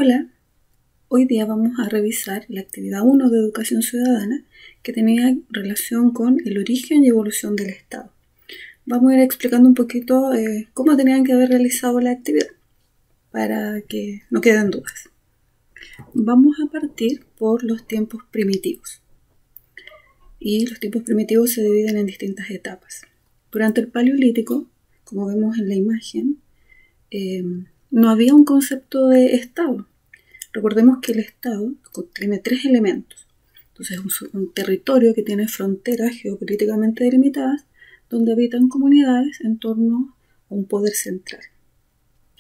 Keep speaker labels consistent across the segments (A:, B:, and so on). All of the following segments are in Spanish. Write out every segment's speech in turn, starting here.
A: Hola, hoy día vamos a revisar la actividad 1 de Educación Ciudadana que tenía relación con el origen y evolución del Estado. Vamos a ir explicando un poquito cómo tenían que haber realizado la actividad para que no queden dudas. Vamos a partir por los tiempos primitivos. Y los tiempos primitivos se dividen en distintas etapas. Durante el Paleolítico, como vemos en la imagen, no había un concepto de Estado. Recordemos que el Estado tiene tres elementos. Entonces, un territorio que tiene fronteras geopolíticamente delimitadas, donde habitan comunidades en torno a un poder central.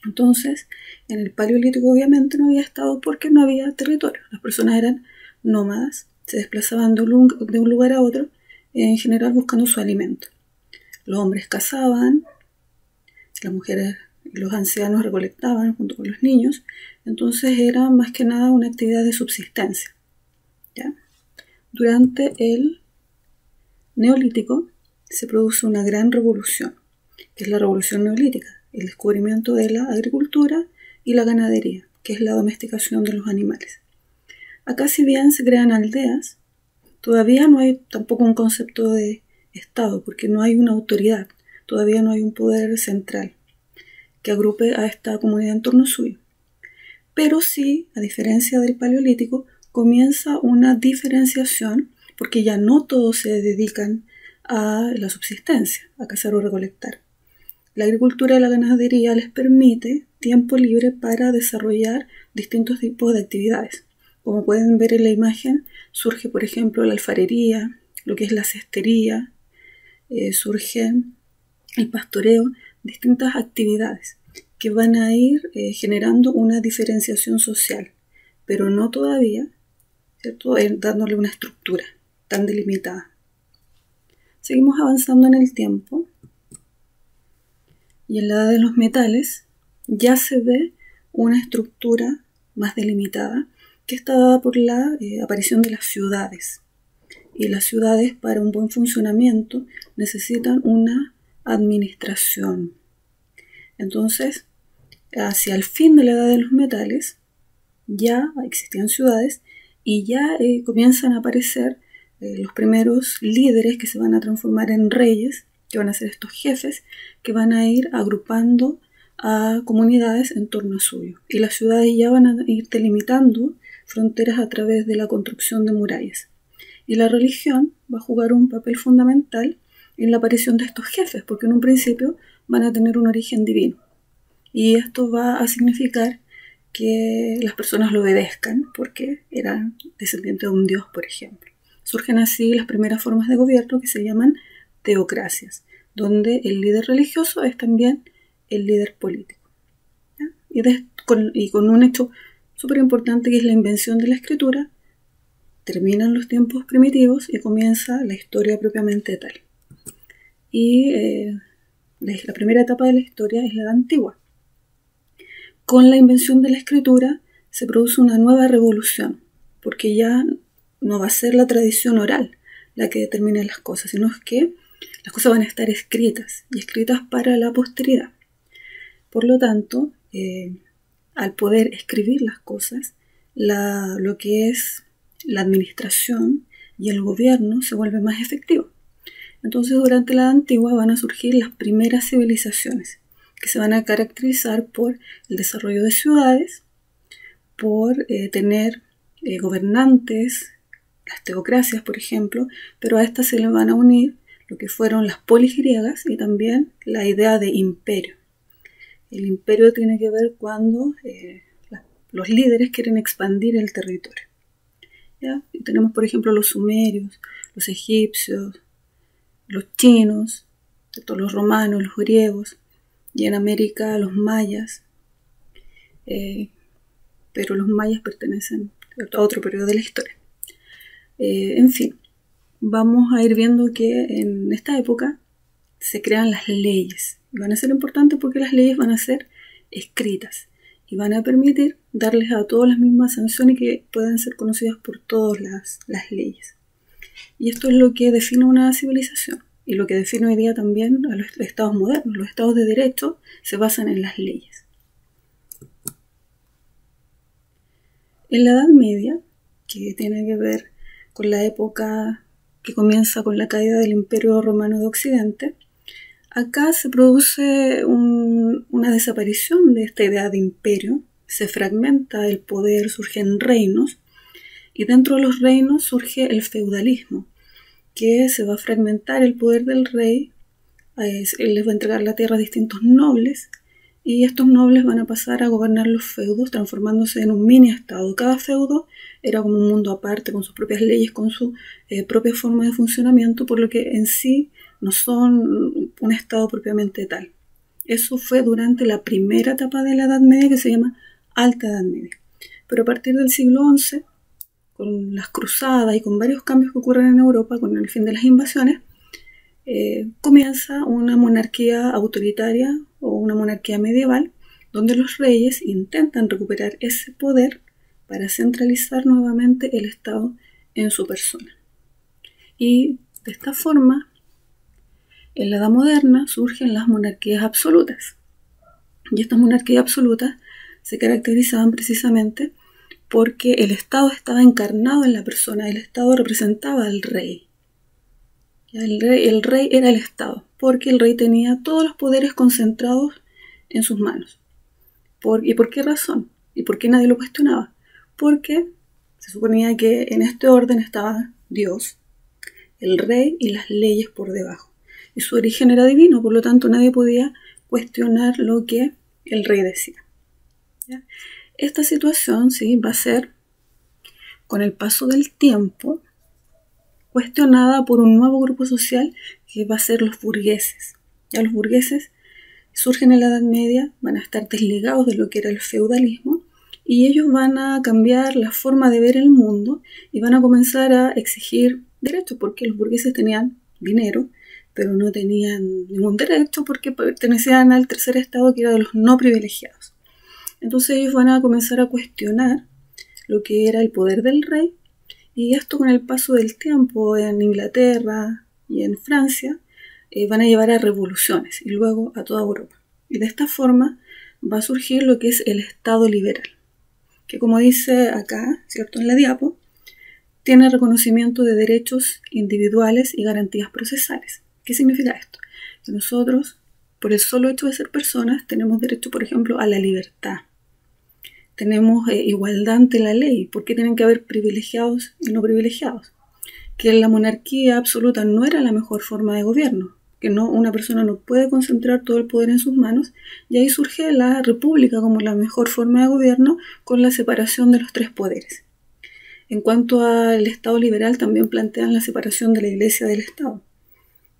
A: Entonces, en el Paleolítico obviamente no había Estado porque no había territorio. Las personas eran nómadas, se desplazaban de un lugar a otro, en general buscando su alimento. Los hombres cazaban, las mujeres y los ancianos recolectaban junto con los niños, entonces era más que nada una actividad de subsistencia. ¿Ya? Durante el Neolítico se produce una gran revolución, que es la revolución neolítica, el descubrimiento de la agricultura y la ganadería, que es la domesticación de los animales. Acá, si bien se crean aldeas, todavía no hay tampoco un concepto de Estado, porque no hay una autoridad, todavía no hay un poder central que agrupe a esta comunidad en torno suyo. Pero sí, a diferencia del Paleolítico, comienza una diferenciación porque ya no todos se dedican a la subsistencia, a cazar o recolectar. La agricultura y la ganadería les permite tiempo libre para desarrollar distintos tipos de actividades. Como pueden ver en la imagen, surge por ejemplo la alfarería, lo que es la cestería, surge el pastoreo, distintas actividades que van a ir generando una diferenciación social, pero no todavía, ¿cierto?, dándole una estructura tan delimitada. Seguimos avanzando en el tiempo y en la edad de los metales ya se ve una estructura más delimitada que está dada por la aparición de las ciudades. Y las ciudades, para un buen funcionamiento, necesitan una administración. Entonces, hacia el fin de la edad de los metales, ya existían ciudades y ya comienzan a aparecer los primeros líderes que se van a transformar en reyes, que van a ser estos jefes, que van a ir agrupando a comunidades en torno a suyo. Y las ciudades ya van a ir delimitando fronteras a través de la construcción de murallas. Y la religión va a jugar un papel fundamental en la aparición de estos jefes, porque en un principio van a tener un origen divino. Y esto va a significar que las personas lo obedezcan, porque eran descendientes de un dios, por ejemplo. Surgen así las primeras formas de gobierno que se llaman teocracias, donde el líder religioso es también el líder político. ¿Ya? Y con un hecho súper importante que es la invención de la escritura, terminan los tiempos primitivos y comienza la historia propiamente tal. Y la primera etapa de la historia es la edad antigua. Con la invención de la escritura se produce una nueva revolución, porque ya no va a ser la tradición oral la que determine las cosas, sino que las cosas van a estar escritas, y escritas para la posteridad. Por lo tanto, al poder escribir las cosas, lo que es la administración y el gobierno se vuelve más efectivo. Entonces, durante la Edad Antigua van a surgir las primeras civilizaciones, que se van a caracterizar por el desarrollo de ciudades, por tener gobernantes, las teocracias, por ejemplo, pero a estas se le van a unir lo que fueron las polis griegas y también la idea de imperio. El imperio tiene que ver cuando los líderes quieren expandir el territorio. ¿Ya? Y tenemos, por ejemplo, los sumerios, los egipcios, los chinos, los romanos, los griegos, y en América los mayas, pero los mayas pertenecen a otro periodo de la historia. En fin, vamos a ir viendo que en esta época se crean las leyes, y van a ser importantes porque las leyes van a ser escritas y van a permitir darles a todos las mismas sanciones que puedan ser conocidas por todas las leyes. Y esto es lo que define una civilización y lo que define hoy día también a los estados modernos. Los estados de derecho se basan en las leyes. En la Edad Media, que tiene que ver con la época que comienza con la caída del Imperio Romano de Occidente, acá se produce una desaparición de esta idea de imperio, se fragmenta el poder, surgen reinos, y dentro de los reinos surge el feudalismo, que se va a fragmentar el poder del rey, él les va a entregar la tierra a distintos nobles, y estos nobles van a pasar a gobernar los feudos, transformándose en un mini estado. Cada feudo era como un mundo aparte, con sus propias leyes, con su propia forma de funcionamiento, por lo que en sí no son un estado propiamente tal. Eso fue durante la primera etapa de la Edad Media, que se llama Alta Edad Media. Pero a partir del siglo XI, con las cruzadas y con varios cambios que ocurren en Europa, con el fin de las invasiones, comienza una monarquía autoritaria o una monarquía medieval, donde los reyes intentan recuperar ese poder para centralizar nuevamente el Estado en su persona. Y de esta forma, en la Edad Moderna surgen las monarquías absolutas. Y estas monarquías absolutas se caracterizaban precisamente porque el Estado estaba encarnado en la persona, el Estado representaba al rey. El rey era el Estado, porque el rey tenía todos los poderes concentrados en sus manos. ¿Y por qué razón? ¿Y por qué nadie lo cuestionaba? Porque se suponía que en este orden estaba Dios, el rey y las leyes por debajo. Y su origen era divino, por lo tanto nadie podía cuestionar lo que el rey decía. ¿Ya? Esta situación, sí, va a ser, con el paso del tiempo, cuestionada por un nuevo grupo social que va a ser los burgueses. Ya los burgueses surgen en la Edad Media, van a estar desligados de lo que era el feudalismo, y ellos van a cambiar la forma de ver el mundo y van a comenzar a exigir derechos, porque los burgueses tenían dinero, pero no tenían ningún derecho porque pertenecían al tercer estado, que era de los no privilegiados. Entonces ellos van a comenzar a cuestionar lo que era el poder del rey, y esto con el paso del tiempo en Inglaterra y en Francia van a llevar a revoluciones y luego a toda Europa. Y de esta forma va a surgir lo que es el Estado liberal, que como dice acá, ¿cierto?, en la diapo, tiene reconocimiento de derechos individuales y garantías procesales. ¿Qué significa esto? Que nosotros, por el solo hecho de ser personas, tenemos derecho, por ejemplo, a la libertad. Tenemos igualdad ante la ley. ¿Por qué tienen que haber privilegiados y no privilegiados? Que la monarquía absoluta no era la mejor forma de gobierno, que una persona no puede concentrar todo el poder en sus manos, y ahí surge la república como la mejor forma de gobierno, con la separación de los tres poderes. En cuanto al Estado liberal, también plantean la separación de la Iglesia del Estado,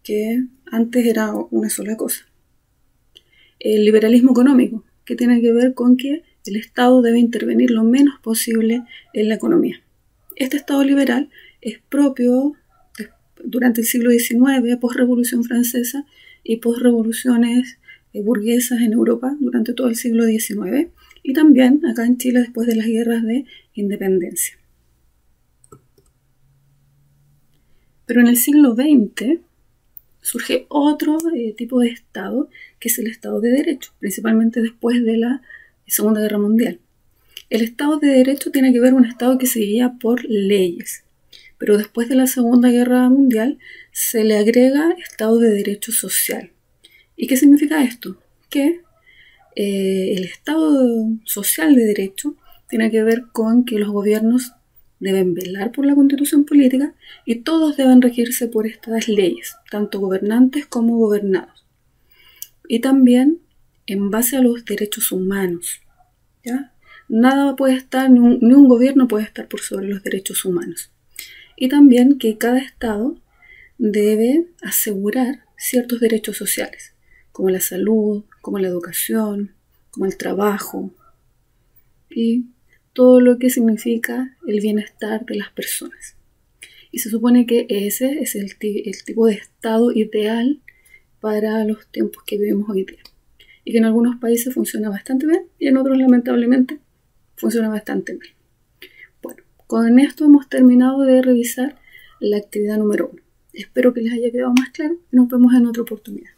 A: que antes era una sola cosa. El liberalismo económico, que tiene que ver con que el Estado debe intervenir lo menos posible en la economía. Este Estado liberal es propio durante el siglo XIX, post-Revolución Francesa y post-revoluciones burguesas en Europa durante todo el siglo XIX, y también acá en Chile después de las guerras de independencia. Pero en el siglo XX surge otro tipo de Estado, que es el Estado de Derecho, principalmente después de la Segunda Guerra Mundial. El Estado de Derecho tiene que ver un Estado que se guía por leyes, pero después de la Segunda Guerra Mundial se le agrega Estado de Derecho Social. ¿Y qué significa esto? Que el Estado social de derecho tiene que ver con que los gobiernos deben velar por la constitución política y todos deben regirse por estas leyes, tanto gobernantes como gobernados. Y también en base a los derechos humanos, ¿ya? Nada puede estar, ni un gobierno puede estar por sobre los derechos humanos. Y también que cada Estado debe asegurar ciertos derechos sociales, como la salud, como la educación, como el trabajo y todo lo que significa el bienestar de las personas. Y se supone que ese es el tipo de Estado ideal para los tiempos que vivimos hoy día. Y que en algunos países funciona bastante bien y en otros lamentablemente funciona bastante mal. Bueno, con esto hemos terminado de revisar la actividad número 1. Espero que les haya quedado más claro y nos vemos en otra oportunidad.